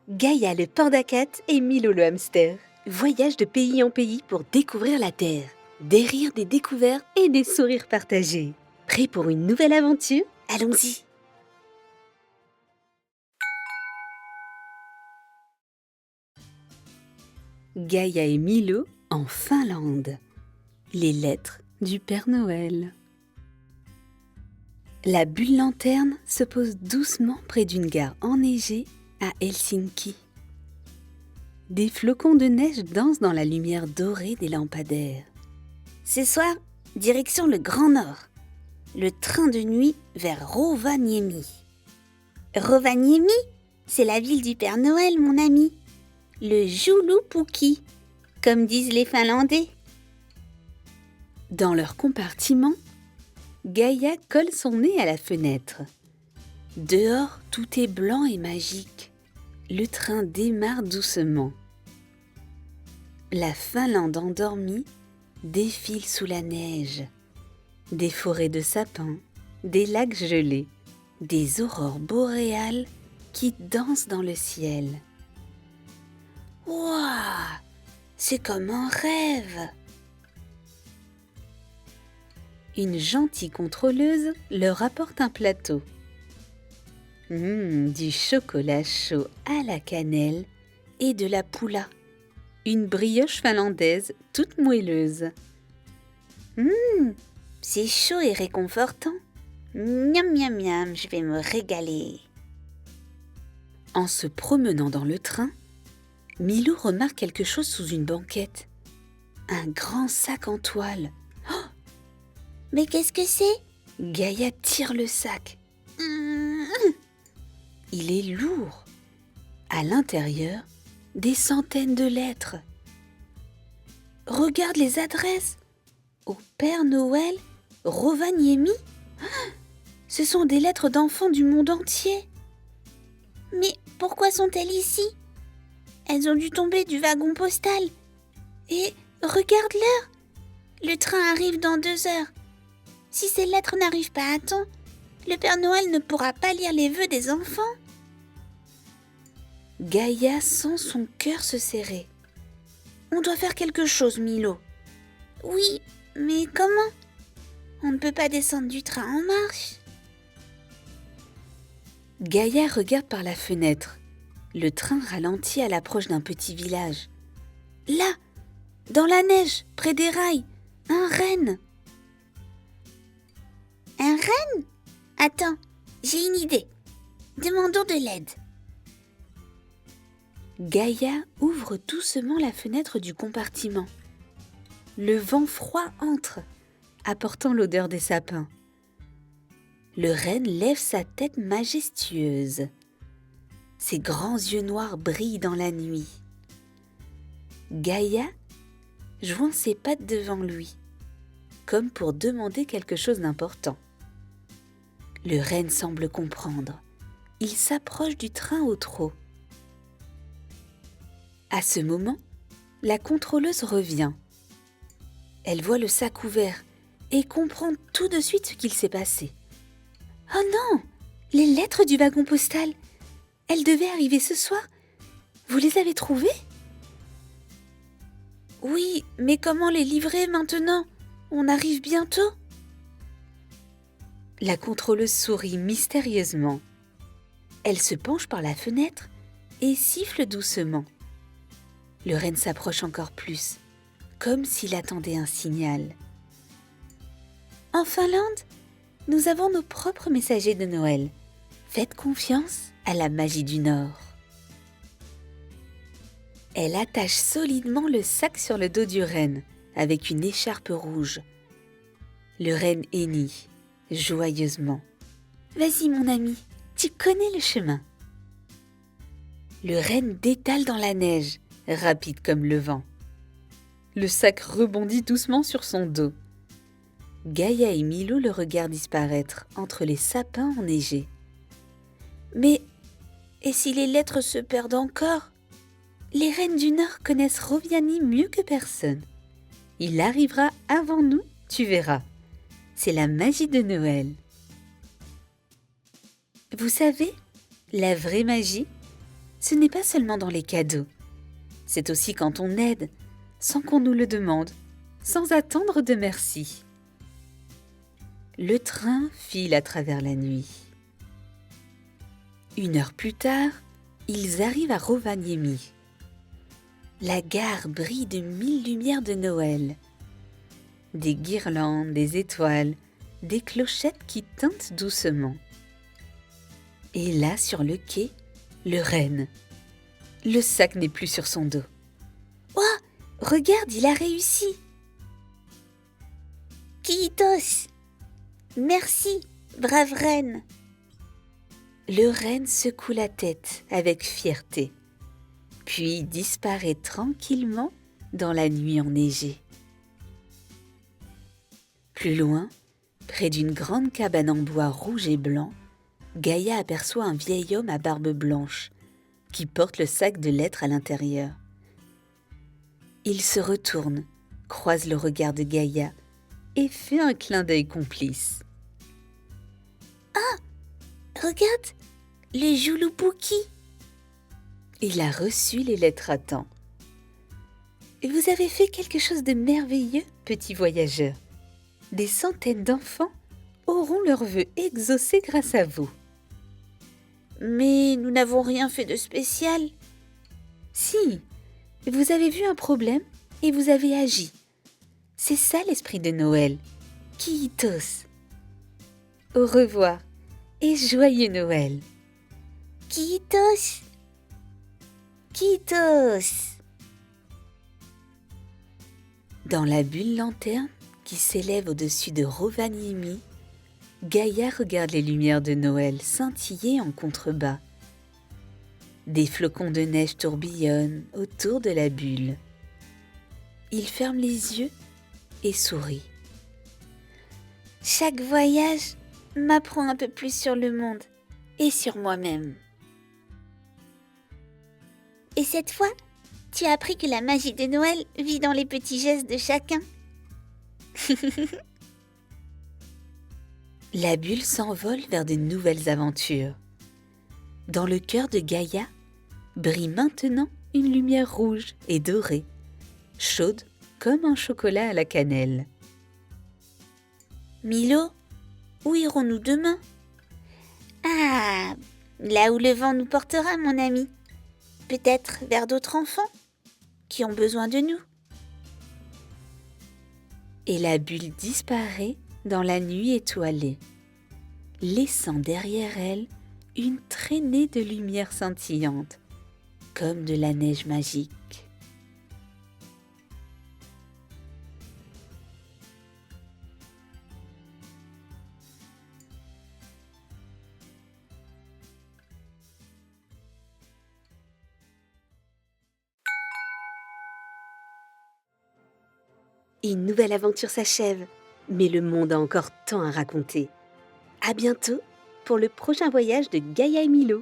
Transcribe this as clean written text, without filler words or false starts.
Gaïa le panda cat et Milo le hamster voyagent de pays en pays pour découvrir la Terre, des rires, des découvertes et des sourires partagés. Prêts pour une nouvelle aventure? Allons-y! Gaïa et Milo en Finlande. Les lettres du Père Noël. La bulle lanterne se pose doucement près d'une gare enneigée à Helsinki. Des flocons de neige dansent dans la lumière dorée des lampadaires. Ce soir, direction le Grand Nord. Le train de nuit vers Rovaniemi. Rovaniemi, c'est la ville du Père Noël, mon ami. Le Joulupukki, comme disent les Finlandais. Dans leur compartiment, Gaïa colle son nez à la fenêtre. Dehors, tout est blanc et magique. Le train démarre doucement. La Finlande endormie défile sous la neige. Des forêts de sapins, des lacs gelés, des aurores boréales qui dansent dans le ciel. Waouh! C'est comme un rêve! Une gentille contrôleuse leur apporte un plateau. Du chocolat chaud à la cannelle et de la poula, une brioche finlandaise toute moelleuse. C'est chaud et réconfortant. Miam miam miam, je vais me régaler. En se promenant dans le train, Milo remarque quelque chose sous une banquette. Un grand sac en toile. Oh! Mais qu'est-ce que c'est? Gaïa tire le sac. Il est lourd. À l'intérieur, des centaines de lettres. Regarde les adresses. Au Père Noël, Rovaniemi. Ce sont des lettres d'enfants du monde entier. Mais pourquoi sont-elles ici? Elles ont dû tomber du wagon postal. Et regarde l'heure. Le train arrive dans 2 heures. Si ces lettres n'arrivent pas à temps, le Père Noël ne pourra pas lire les vœux des enfants. Gaïa sent son cœur se serrer. On doit faire quelque chose, Milo. Oui, mais comment? On ne peut pas descendre du train en marche. Gaïa regarde par la fenêtre. Le train ralentit à l'approche d'un petit village. Là, dans la neige, près des rails, un renne. Un renne? Attends, j'ai une idée. Demandons de l'aide. Gaïa ouvre doucement la fenêtre du compartiment. Le vent froid entre, apportant l'odeur des sapins. Le renne lève sa tête majestueuse. Ses grands yeux noirs brillent dans la nuit. Gaïa joint ses pattes devant lui, comme pour demander quelque chose d'important. Le renne semble comprendre. Il s'approche du train au trot. À ce moment, la contrôleuse revient. Elle voit le sac ouvert et comprend tout de suite ce qu'il s'est passé. Oh non! Les lettres du wagon postal! Elles devaient arriver ce soir. Vous les avez trouvées? Oui, mais comment les livrer maintenant? On arrive bientôt. La contrôleuse sourit mystérieusement. Elle se penche par la fenêtre et siffle doucement. Le renne s'approche encore plus, comme s'il attendait un signal. En Finlande, nous avons nos propres messagers de Noël. Faites confiance à la magie du Nord. Elle attache solidement le sac sur le dos du renne avec une écharpe rouge. Le renne hennit joyeusement. Vas-y mon ami, tu connais le chemin. Le renne détale dans la neige, rapide comme le vent. Le sac rebondit doucement sur son dos. Gaïa et Milo le regardent disparaître entre les sapins enneigés. Mais, et si les lettres se perdent encore? Les rennes du Nord connaissent Rovaniemi mieux que personne. Il arrivera avant nous, tu verras. C'est la magie de Noël. Vous savez, la vraie magie, ce n'est pas seulement dans les cadeaux. C'est aussi quand on aide, sans qu'on nous le demande, sans attendre de merci. Le train file à travers la nuit. 1 heure plus tard, ils arrivent à Rovaniemi. La gare brille de 1000 lumières de Noël. Des guirlandes, des étoiles, des clochettes qui tintent doucement. Et là, sur le quai, le renne. Le sac n'est plus sur son dos. « Oh, regarde, il a réussi !»« Kiitos ! Merci, brave reine !» Le renne secoue la tête avec fierté, puis disparaît tranquillement dans la nuit enneigée. Plus loin, près d'une grande cabane en bois rouge et blanc, Gaïa aperçoit un vieil homme à barbe blanche qui porte le sac de lettres à l'intérieur. Il se retourne, croise le regard de Gaïa et fait un clin d'œil complice. « Ah, regarde, le Joulupouki !» Il a reçu les lettres à temps. « Vous avez fait quelque chose de merveilleux, petit voyageur. Des centaines d'enfants auront leurs vœux exaucés grâce à vous. » « Mais nous n'avons rien fait de spécial. » »« Si, vous avez vu un problème et vous avez agi. C'est ça l'esprit de Noël. Kiitos. Au revoir et joyeux Noël. Kiitos. Kiitos. » Dans la bulle lanterne qui s'élève au-dessus de Rovaniemi, Gaïa regarde les lumières de Noël scintiller en contrebas. Des flocons de neige tourbillonnent autour de la bulle. Il ferme les yeux et sourit. « Chaque voyage m'apprend un peu plus sur le monde et sur moi-même. » Et cette fois, tu as appris que la magie de Noël vit dans les petits gestes de chacun. La bulle s'envole vers de nouvelles aventures. Dans le cœur de Gaïa brille maintenant une lumière rouge et dorée, chaude comme un chocolat à la cannelle. « Milo, où irons-nous demain ?»« Ah, là où le vent nous portera, mon ami. Peut-être vers d'autres enfants qui ont besoin de nous. » Et la bulle disparaît dans la nuit étoilée, laissant derrière elle une traînée de lumière scintillante, comme de la neige magique. Une nouvelle aventure s'achève, mais le monde a encore tant à raconter. À bientôt pour le prochain voyage de Gaïa et Milo.